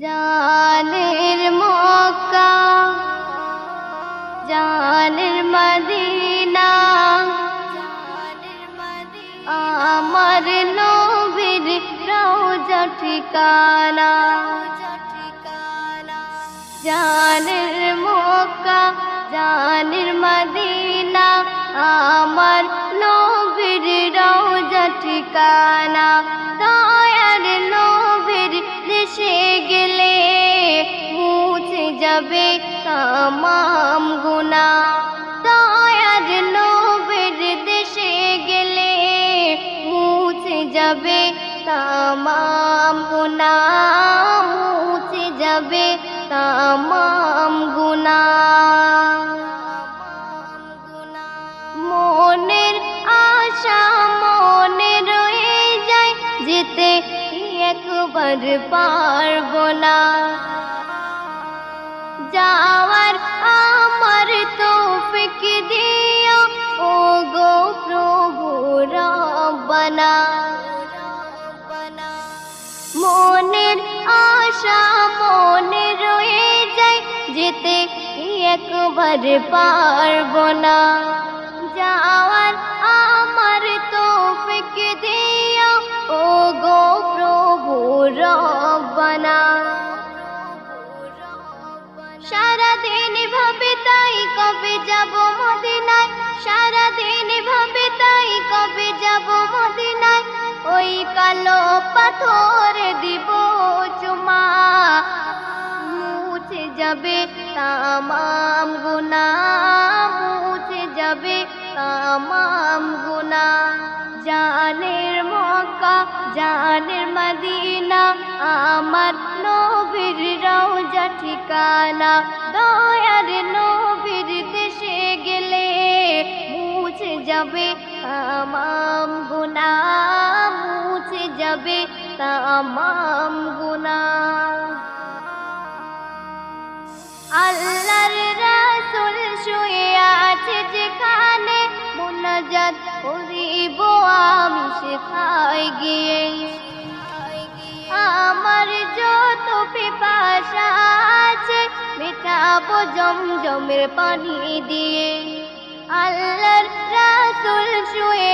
জানের মক্কা জানের মদিনা আমার নবীর রওজা ঠিকানা। জানের মক্কা জানের মদিনা আমার নবীর রওজা ঠিকানা। দয়ার নবীর দেশে গেলে মুছে যাবে তামাম গুনাহ। দয়ার নবীর দেশে গেলে মুছে যাবে তামাম গুনাহ, মুছে যাবে তামাম গুনাহ। মনের আশা মনে রয়ে যায়, যেতে একবার পারবো না। যাওয়ার আমার তৌফিক দিও ও গো প্রভু রব্বানা। মনের আশা মনে রয়ে যায়, যেতে একবার পারবো না। যাওয়ার আমার তৌফিক দিও ও গো প্রভু রব্বানা। সারাদিন ভাবে তাই কবে যাব মদিনায়, সারাদিন ভাবে তাই কবে যাব মদিনায়। ওই কালো পাথর দিব চুমা, মুছে যাবে তামাম গুনাহ, মুছে যাবে তামাম গুনাহ। জানের মক্কা জানের মদিনা আমার নবীর রওজা ঠিকানা। দয়ার নবীর দেশে গেলে মুছে যাবে তামাম গুনাহ, মুছে যাবে তামাম গুনাহ। আল্লাহর রাসূল শুয়ে আছে যেখানে, মুনাজাত করিব আমি সেখায় গিয়ে। আমার যত পিপাসা আছে মেটাবো জমজমের পানি দিয়ে। আল্লাহর রাসূল শুয়ে